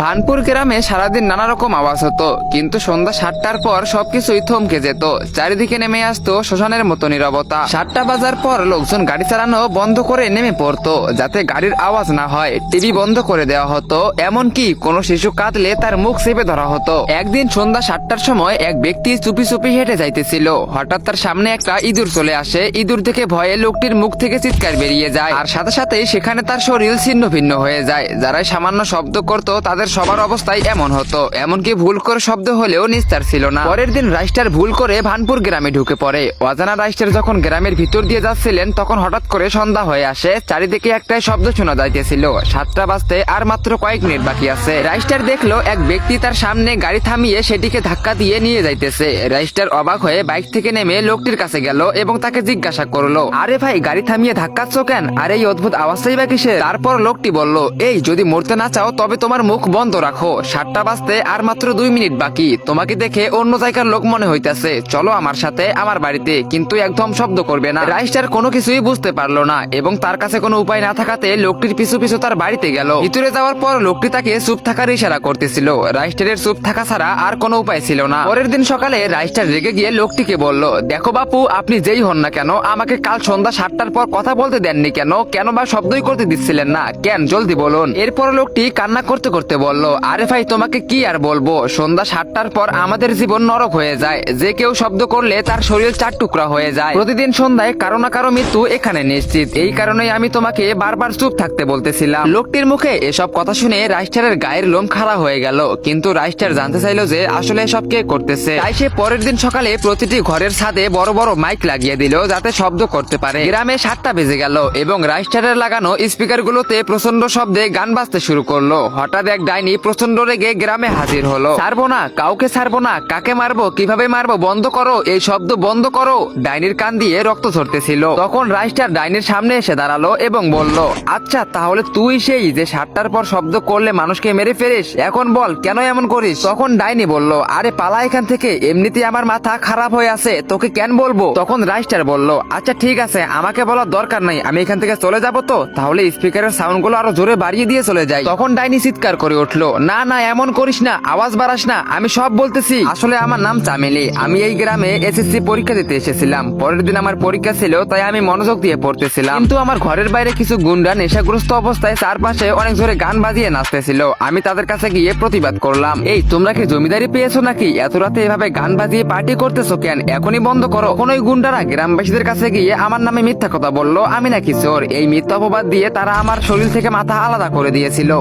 ভানপুর গ্রামে সারাদিন নানা রকম আওয়াজ হতো, কিন্তু সন্ধ্যা 7টার পর সবকিছুই থমকে যেত। চারিদিকে নেমে আসতো শ্মশানের মতো নীরবতা। 7টা বাজার পর লোকজন গাড়ি চালানো বন্ধ করে নেমে পড়তো, যাতে গাড়ির আওয়াজ না হয়। টিভি বন্ধ করে দেওয়া হতো, এমনকি কোনো শিশু কাঁদলে তার মুখ চেপে ধরা হতো। একদিন সন্ধ্যা 7টার সময় এক ব্যক্তি চুপি চুপি হেঁটে যাইতেছিল। হঠাৎ তার সামনে একটা ইঁদুর চলে আসে। ইঁদুর দেখে ভয়ে লোকটির মুখ থেকে চিৎকার বেরিয়ে যায়, আর সাথে সাথেই সেখানে তার শরীর ছিন্ন ভিন্ন হয়ে যায়। যারাই সামান্য শব্দ করতো তাদের সবার অবস্থায় এমন হতো, এমনকি ভুল করে শব্দ হলেও নিস্তার ছিল না। পরের দিন রাইস্টার ভুল করে ভানপুর গ্রামে ঢুকে পড়ে। অজানা রাইস্টার যখন গ্রামের ভিতর দিয়ে যাচ্ছিলেন, তখন হঠাৎ করে সন্ধ্যা হয়ে আসে। চারিদিকে একটাই শব্দ শোনা যাইতেছিল, 7টা বাজতে আর মাত্র কয়েক মিনিট বাকি আছে। রাইস্টার দেখলো এক ব্যক্তি তার সামনে গাড়ি থামিয়ে সেটিকে ধাক্কা দিয়ে নিয়ে যাইতেছে। রাইস্টার অবাক হয়ে বাইক থেকে নেমে লোকটির কাছে গেল এবং তাকে জিজ্ঞাসা করলো, আরে ভাই, গাড়ি থামিয়ে ধাক্কাচ্ছ কেন? আর এই অদ্ভুত আওয়াজটাই বা কিসের? তারপর লোকটি বলল, এই যদি মরতে না চাও তবে তোমার মুখ বন্ধ রাখো। 7টা বাজতে আর মাত্র 2 মিনিট বাকি। তোমাকে দেখে অন্য জায়গার লোক মনে হইতেছে, চলো আমার সাথে আমার বাড়িতে, কিন্তু একদম শব্দ করবে না। রাইস্টার কোনো কিছুই বুঝতে পারলো না এবং তার কাছে কোনো উপায় না থাকাতে লোকটির পিছু পিছু তার বাড়িতে গেল। ভিতরে যাওয়ার পর লোকটি তাকে চুপ থাকার ইশারা করতেছিল। রাইস্টারের চুপ থাকা ছাড়া আর কোনো উপায় ছিল না। পরের দিন সকালে রাইস্টার রেগে গিয়ে লোকটিকে বলল, দেখো বাপু, আপনি যেই হন না কেন, আমাকে কাল সন্ধ্যা 7টার পর কথা বলতে দেননি কেন? কেন বা শব্দই করতে দিচ্ছিলেন না কেন? জলদি বলুন। এরপর লোকটি কান্না করতে করতে বলল, আরে ভাই, তোমাকে কি আর বলবো, সন্ধ্যা 7টার পর আমাদের জীবন নরক হয়ে যায়। যে কেউ শব্দ করলে তার শরীর 4 টুকরা হয়ে যায়। প্রতিদিন সন্ধ্যায় কারো না কারো মৃত্যু এখানে নিশ্চিত। এই কারণেই আমি তোমাকে বারবার চুপ থাকতে বলতেছিলাম। লোকটির মুখে এসব কথা শুনে রাইস্টারের গায়ের লোম খাড়া হয়ে গেল, কিন্তু রাইস্টার জানতে চাইলো যে আসলে এসব কে করতেছে। তাই সে পরের দিন সকালে প্রতিটি ঘরের ছাদে বড় বড় মাইক লাগিয়ে দিল, যাতে শব্দ করতে পারে। গ্রামে 7টা বেজে গেল এবং রাইস্টারের লাগানো স্পিকার গুলোতে প্রচন্ড শব্দে গান বাজতে শুরু করলো। হঠাৎ এক ডাইনি প্রচন্ড রেগে গ্রামে হাজির হলো। ছাড়বো না, কাউকে ছাড়বো না, কাকে মারবো, কিভাবে মারবো, বন্ধ করো, এই শব্দ বন্ধ করো। ডাইনির কান দিয়ে রক্ত ঝরতেছিল। তখন রাইস্টার ডাইনির সামনে এসে দাঁড়ালো এবং বলল, আচ্ছা, তাহলে তুই সেই যে 7টার পর শব্দ করলে মানুষকে মেরে ফেলিস, এখন বল কেন এমন করিস? তখন ডাইনি বলল, আরে পালা এখান থেকে, এমনিতেই আমার মাথা খারাপ হয়ে আছে, তোকে কেন বলবো? তখন রাইস্টার বলল, আচ্ছা ঠিক আছে, আমাকে বলার দরকার নাই, আমি এখান থেকে চলে যাবো। তো তাহলে স্পিকারের সাউন্ড গুলো আরো জোরে বাড়িয়ে দিয়ে চলে যায়। তখন ডাইনি চিৎকার করে উঠলো, না না, এমন করিস না, আওয়াজ বাড়াস না, আমি সব বলতেছি। আসলে আমার নাম চামেলি, আমি এই গ্রামে এসএসসি পরীক্ষা দিতে এসেছিলাম। পরের দিন আমার পরীক্ষা ছিল, তাই আমি মনোযোগ দিয়ে পড়তেছিলাম। কিন্তু আমার ঘরের বাইরে কিছু গুন্ডা নেশাগ্রস্ত অবস্থায় চারপাশে অনেক জোরে গান বাজিয়ে নাচতেছিল। আমি তাদের কাছে গিয়ে প্রতিবাদ করলাম, এই তোমরা কি জমিদারি পেয়েছো নাকি? এত রাতে এভাবে গান বাজিয়ে পার্টি করতেছো কেন? এখনই বন্ধ করো। তখন ওই গুন্ডারা গ্রামবাসীদের কাছে গিয়ে আমার নামে মিথ্যা কথা বললো, আমি নাকি চোর। এই মিথ্যা অপবাদ দিয়ে তারা আমার শরীর থেকে মাথা আলাদা করে দিয়েছিল।